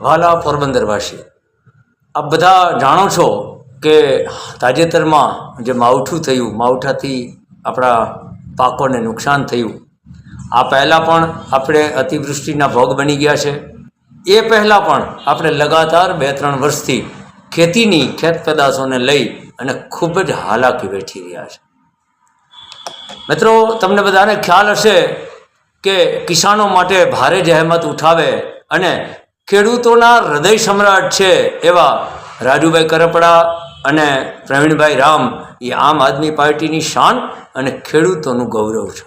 વાલા પોરબંદરવાસી, આપ બધા જાણો છો કે તાજેતરમાં જે માવઠું થયું, માવઠાથી આપણા પાકોને નુકસાન થયું. આ પહેલાં પણ આપણે અતિવૃષ્ટિના ભોગ બની ગયા છે. એ પહેલાં પણ આપણે લગાતાર 2-3 વર્ષથી ખેતીની ખેત પેદાશોને લઈ અને ખૂબ જ હાલાકી વેઠી રહ્યા છે. મિત્રો, તમને બધાને ખ્યાલ હશે કે કિસાનો માટે ભારે જહેમત ઉઠાવે અને ખેડૂતોના હૃદય સમ્રાટ છે એવા રાજુભાઈ કરપડા અને પ્રવીણભાઈ રામ એ આમ આદમી પાર્ટીની શાન અને ખેડૂતોનું ગૌરવ છે.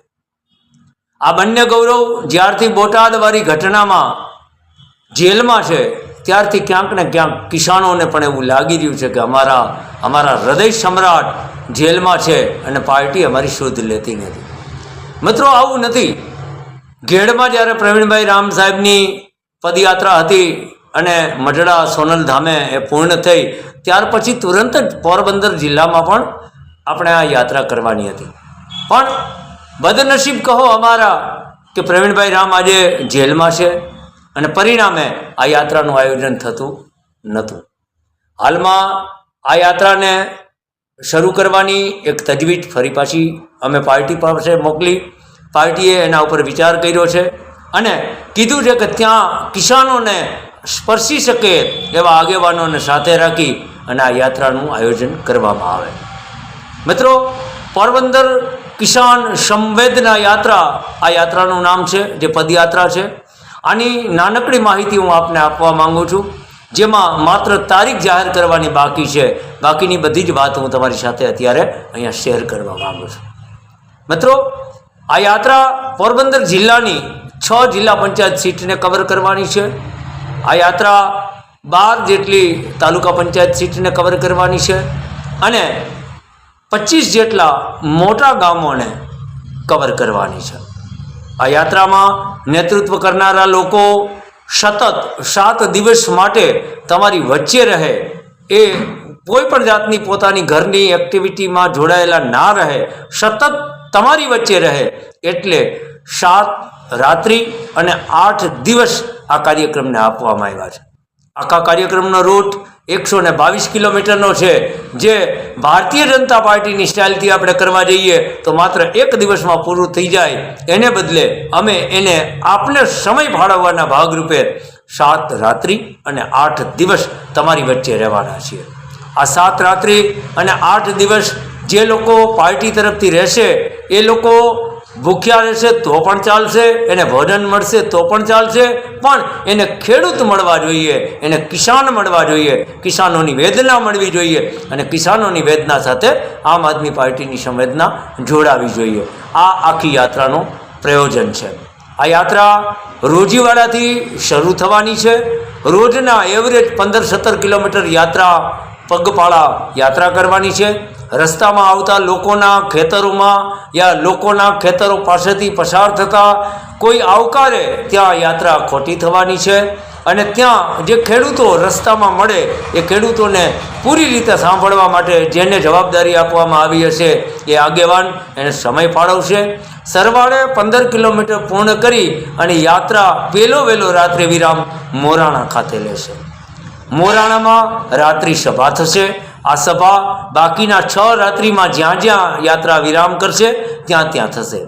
આ બંને ગૌરવ જ્યારથી બોટાદવાળી ઘટનામાં જેલમાં છે ત્યારથી ક્યાંક ને ક્યાંક કિસાનોને પણ એવું લાગી રહ્યું છે કે અમારા હૃદય સમ્રાટ જેલમાં છે અને પાર્ટી અમારી શોધ લેતી નથી. મિત્રો, આવું નથી. ઘેડમાં જ્યારે પ્રવીણભાઈ રામ સાહેબની પદયાત્રા હતી અને મઢડા સોનલ ધામે એ પૂર્ણ થઈ, ત્યાર પછી તુરંત જ પોરબંદર જિલ્લામાં પણ આપણે આ યાત્રા કરવાની હતી. પણ બદનસીબ કહો અમારા કે પ્રવીણભાઈ રામ આજે જેલમાં છે અને પરિણામે આ યાત્રાનું આયોજન થતું નહોતું. હાલમાં આ યાત્રાને શરૂ કરવાની એક તજવીજ ફરી પાછી અમે પાર્ટી પાસે મોકલી. પાર્ટીએ એના ઉપર વિચાર કર્યો છે અને કીધું છે કે ત્યાં કિસાનોને સ્પર્શી શકે એવા આગેવાનોને સાથે રાખી અને આ યાત્રાનું આયોજન કરવામાં આવે. મિત્રો, પોરબંદર કિસાન સંવેદના યાત્રા આ યાત્રાનું નામ છે, જે પદયાત્રા છે. આની નાનકડી માહિતી હું આપને આપવા માગું છું, જેમાં માત્ર તારીખ જાહેર કરવાની બાકી છે. બાકીની બધી જ વાત હું તમારી સાથે અત્યારે અહીંયા શેર કરવા માગું છું. મિત્રો, આ યાત્રા પોરબંદર જિલ્લાની 6 જિલ્લા પંચાયત સીટને કવર કરવાની છે. આ યાત્રા 12 જેટલી તાલુકા પંચાયત સીટને કવર કરવાની છે અને 25 જેટલા મોટા ગામોને કવર કરવાની છે. આ યાત્રામાં નેતૃત્વ કરનારા લોકો સતત 7 દિવસ માટે તમારી વચ્ચે રહે, એ કોઈ પણ જાતની પોતાની ઘરની એક્ટિવિટીમાં જોડાયેલા ના રહે, સતત તમારી વચ્ચે રહે. એટલે 7 રાત્રિ અને 8 દિવસ આ કાર્યક્રમને આપવામાં આવ્યા છે. આખા કાર્યક્રમનો રૂટ 122 કિલોમીટરનો છે, જે ભારતીય જનતા પાર્ટીની સ્ટાઇલથી આપણે કરવા જઈએ તો માત્ર 1 દિવસમાં પૂરું થઈ જાય. એને બદલે અમે એને આપને સમય ફાળવવાના ભાગરૂપે 7 રાત્રિ અને 8 દિવસ તમારી વચ્ચે રહેવાના છીએ. આ 7 રાત્રિ અને 8 દિવસ જે લોકો પાર્ટી તરફથી રહેશે એ લોકો ભૂખ્યા રહેશે તો પણ ચાલશે, એને ભોજન મળશે તો પણ ચાલશે, પણ એને ખેડૂત મળવા જોઈએ, એને કિસાન મળવા જોઈએ, કિસાનોની વેદના મળવી જોઈએ અને કિસાનોની વેદના સાથે આમ આદમી પાર્ટીની સંવેદના જોડાવી જોઈએ. આ આખી યાત્રાનું પ્રયોજન છે. આ યાત્રા રોજીવાડાથી શરૂ થવાની છે. રોજના એવરેજ 15-17 કિલોમીટર યાત્રા પગપાળા યાત્રા કરવાની છે. રસ્તામાં આવતા લોકોના ખેતરોમાં યા લોકોના ખેતરો પાસેથી પસાર થતા કોઈ આવકારે ત્યાં યાત્રા ખોટી થવાની છે અને ત્યાં જે ખેડૂતો રસ્તામાં મળે એ ખેડૂતોને પૂરી રીતે સાંભળવા માટે જેને જવાબદારી આપવામાં આવી હશે એ આગેવાન એને સમય ફાળવશે. સરવાળે 15 કિલોમીટર પૂર્ણ કરી અને યાત્રા વહેલો રાત્રિ વિરામ મોરાણા ખાતે લેશે. મોરાણામાં રાત્રિ સભા થશે. આ સભા બાકીના 6 રાત્રિમાં જ્યાં યાત્રા વિરામ કરશે ત્યાં થશે.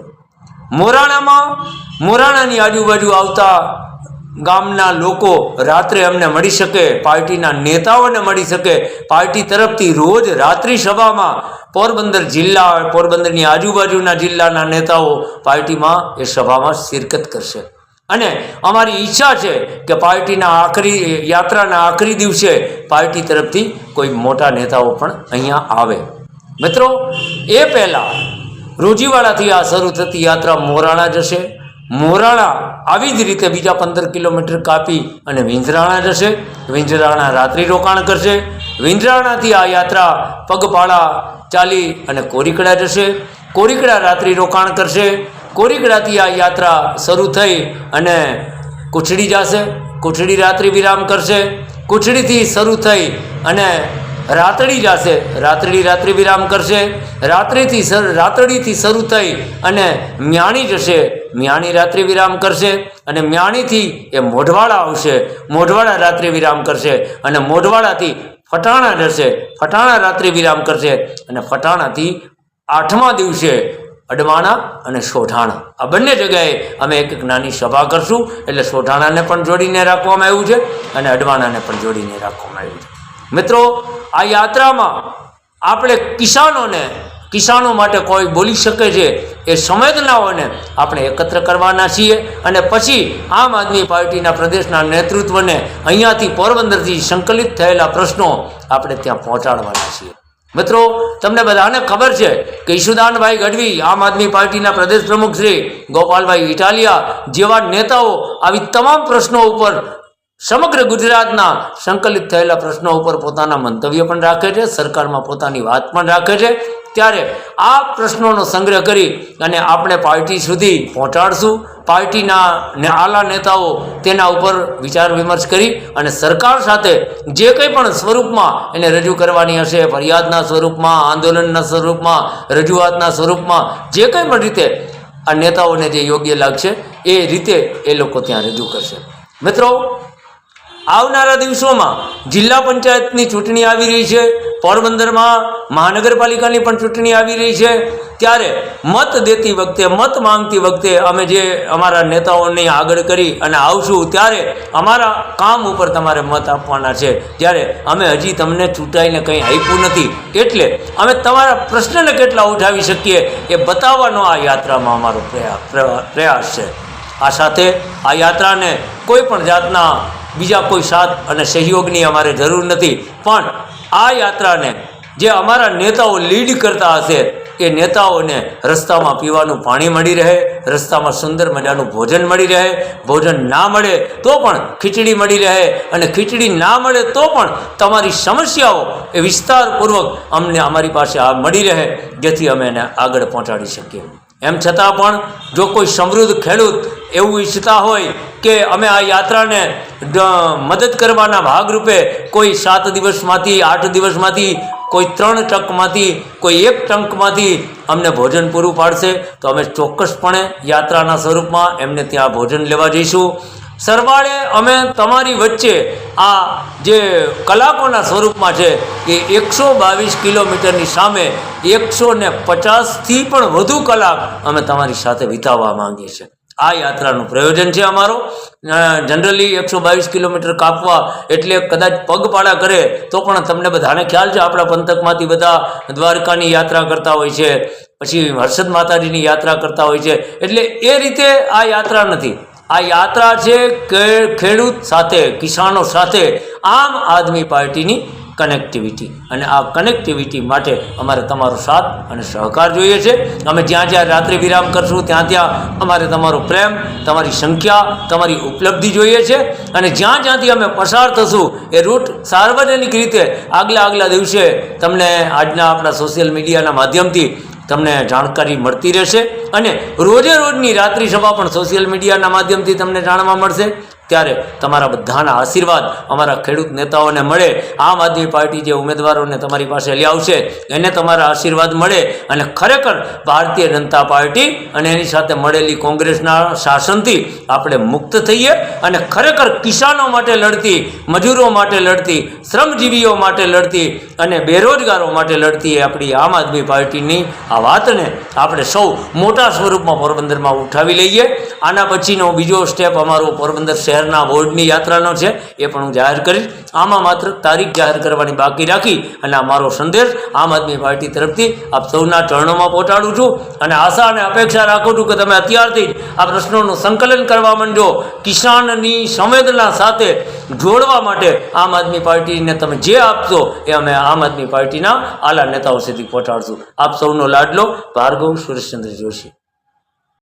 મોરાણાની આજુબાજુ આવતા ગામના લોકો રાત્રે અમને મળી શકે, પાર્ટીના નેતાઓને મળી શકે. પાર્ટી તરફથી રોજ રાત્રિ સભામાં પોરબંદરની આજુબાજુના જિલ્લાના નેતાઓ પાર્ટીમાં એ સભામાં શિરકત કરશે અને અમારી ઈચ્છા છે કે યાત્રાના આખરી દિવસે પાર્ટી તરફથી કોઈ મોટા નેતાઓ પણ અહીંયા આવે. મિત્રો, એ પહેલાં રોજીવાડાથી આ શરૂ થતી યાત્રા મોરાણા જશે. મોરાણા આવી જ રીતે બીજા 15 કિલોમીટર કાપી અને વિંજરાણા જશે. વિંજરાણા રાત્રિ રોકાણ કરશે. વિંજરાણાથી આ યાત્રા પગપાળા ચાલી અને કોરીકડા જશે. કોરીકડા રાત્રિ રોકાણ કરશે. કોરીકડાથી આ યાત્રા શરૂ થઈ અને કુછડી જશે. કુછડી રાત્રિ વિરામ કરશે. કુછડીથી શરૂ થઈ અને રાતડી જશે. રાત્રિ વિરામ કરશે. રાતડીથી શરૂ થઈ અને મ્યાણી જશે. મિયાણી રાત્રિ વિરામ કરશે અને મિયાણીથી એ મોઢવાડા આવશે, મોઢવાડા રાત્રિ વિરામ કરશે અને મોઢવાડાથી ફટાણા જશે, ફટાણા રાત્રિ વિરામ કરશે અને ફટાણાથી 8મા દિવસે અડવાણા અને સોઢાણા આ બંને જગ્યાએ અમે એક નાની સભા કરશું. એટલે સોઢાણાને પણ જોડીને રાખવામાં આવ્યું છે અને અડવાણાને પણ જોડીને રાખવામાં આવ્યું છે. મિત્રો, આ યાત્રામાં આપણે કિસાનો માટે કોઈ બોલી શકે છે એ સંવેદનાઓને આપણે એકત્ર કરવાના છીએ અને પછી આમ આદમી પાર્ટીના પ્રદેશના નેતૃત્વને અહીંયાથી પોરબંદરથી સંકલિત થયેલા પ્રશ્નો આપણે ત્યાં પહોંચાડવાના છીએ. મિત્રો, તમને બધાને ખબર છે કે ઈશુદાનભાઈ ગઢવી આમ આદમી પાર્ટીના પ્રદેશ પ્રમુખ શ્રી ગોપાલભાઈ ઇટાલિયા જેવા નેતાઓ આવી તમામ પ્રશ્નો ઉપર સમગ્ર ગુજરાતના સંકલિત થયેલા પ્રશ્નો ઉપર પોતાના મંતવ્ય પણ રાખે છે, સરકારમાં પોતાની વાત પણ રાખે છે. ત્યારે આ પ્રશ્નોનો સંગ્રહ કરી અને આપણે પાર્ટી સુધી પહોંચાડશું. પાર્ટીના આલા નેતાઓ તેના ઉપર વિચાર વિમર્શ કરી અને સરકાર સાથે જે કંઈ પણ સ્વરૂપમાં એને રજૂ કરવાની હશે, ફરિયાદના સ્વરૂપમાં, આંદોલનના સ્વરૂપમાં, રજૂઆતના સ્વરૂપમાં, જે કંઈ પણ રીતે આ નેતાઓને જે યોગ્ય લાગશે એ રીતે એ લોકો ત્યાં રજૂ કરશે. મિત્રો, આવનારા દિવસોમાં જિલ્લા પંચાયતની ચૂંટણી આવી રહી છે, પોરબંદરમાં મહાનગરપાલિકાની પણ ચૂંટણી આવી રહી છે. ત્યારે મત દેતી વખતે, મત માંગતી વખતે અમે જે અમારા નેતાઓને આગળ કરી અને આવશું ત્યારે અમારા કામ ઉપર તમારે મત આપવાના છે. જ્યારે અમે હજી તમને ચૂંટાઈને કંઈ આપ્યું નથી, એટલે અમે તમારા પ્રશ્નને કેટલા ઉઠાવી શકીએ એ બતાવવાનો આ યાત્રામાં અમારો પ્રયાસ છે. આ સાથે આ યાત્રાને કોઈ પણ જાતના બીજા કોઈ સાથ અને સહયોગની અમારે જરૂર નથી, પણ આ યાત્રાને જે અમારા નેતાઓ લીડ કરતા હશે એ નેતાઓને રસ્તામાં પીવાનું પાણી મળી રહે, રસ્તામાં સુંદર મજાનું ભોજન મળી રહે, ભોજન ના મળે તો પણ ખીચડી મળી રહે અને ખીચડી ના મળે તો પણ તમારી સમસ્યાઓ એ વિસ્તારપૂર્વક અમને અમારી પાસે મળી રહે, જેથી અમે એને આગળ પહોંચાડી શકીએ. એમ છતાં પણ જો કોઈ સમૃદ્ધ ખેડૂત એવું ઈચ્છતા હોય કે અમે આ યાત્રાને મદદ કરવાના ભાગરૂપે કોઈ 7 દિવસમાંથી 8 દિવસમાંથી કોઈ 3 ટંકમાંથી કોઈ 1 ટંકમાંથી અમને ભોજન પૂરું પાડશે તો અમે ચોક્કસપણે યાત્રાના સ્વરૂપમાં એમને ત્યાં ભોજન લેવા જઈશું. સરવાળે અમે તમારી વચ્ચે આ જે કલાકોના સ્વરૂપમાં છે એ 122 કિલોમીટરની સામે 150થી પણ વધુ કલાક અમે તમારી સાથે વિતાવવા માંગીએ છીએ. આ યાત્રાનું પ્રયોજન છે અમારો. જનરલી 122 કિલોમીટર કાપવા એટલે કદાચ પગપાળા કરે તો પણ તમને બધાને ખ્યાલ છે આપણા પંથકમાંથી બધા દ્વારકાની યાત્રા કરતા હોય છે, પછી હર્ષદ માતાજીની યાત્રા કરતા હોય છે. એટલે એ રીતે આ યાત્રા નથી. આ યાત્રા છે ખેડૂત સાથે, કિસાનો સાથે આમ આદમી પાર્ટીની કનેક્ટિવિટી, અને આ કનેક્ટિવિટી માટે અમારે તમારો સાથ અને સહકાર જોઈએ છે. અમે જ્યાં જ્યાં રાત્રિ વિરામ કરશું ત્યાં ત્યાં અમારે તમારો પ્રેમ, તમારી સંખ્યા, તમારી ઉપલબ્ધિ જોઈએ છે. અને જ્યાં જ્યાંથી અમે પસાર થશું એ રૂટ સાર્વજનિક રીતે આગલા દિવસે તમને આજના આપણા સોશિયલ મીડિયાના માધ્યમથી તમને જાણકારી મળતી રહેશે અને રોજની રાત્રિ સભા પણ સોશિયલ મીડિયાના માધ્યમથી તમને જાણવા મળશે. ત્યારે તમારા બધાના આશીર્વાદ અમારા ખેડૂત નેતાઓને મળે, આમ આદમી પાર્ટી જે ઉમેદવારોને તમારી પાસે લઈ આવશે એને તમારા આશીર્વાદ મળે અને ખરેખર ભારતીય જનતા પાર્ટી અને એની સાથે મળેલી કોંગ્રેસના શાસનથી આપણે મુક્ત થઈએ અને ખરેખર કિસાનો માટે લડતી, મજૂરો માટે લડતી, શ્રમજીવીઓ માટે લડતી અને બેરોજગારો માટે લડતી એ આપણી આમ આદમી પાર્ટીની આ વાતને આપણે સૌ મોટા સ્વરૂપમાં પોરબંદરમાં ઉઠાવી લઈએ. આના પછીનો બીજો સ્ટેપ અમારો પોરબંદર શહેરના બોર્ડની યાત્રાનો છે, એ પણ હું જાહેર કરીશ. આમાં માત્ર તારીખ જાહેર કરવાની બાકી રાખી અને આ મારો સંદેશ આમ આદમી પાર્ટી તરફથી આપ સૌના ચરણોમાં પહોંચાડું છું અને આશા અને અપેક્ષા રાખું છું કે તમે અત્યારથી જ આ પ્રશ્નોનું સંકલન કરવા માંડો. કિસાનની સંવેદના સાથે જોડવા માટે આમ આદમી પાર્ટીને તમે જે આપશો એ અમે આમ આદમી પાર્ટીના આલા નેતાઓ સુધી પહોંચાડશું. આપ સૌનો લાડલો ભાર્ગવ સુરેશચંદ્ર જોશી.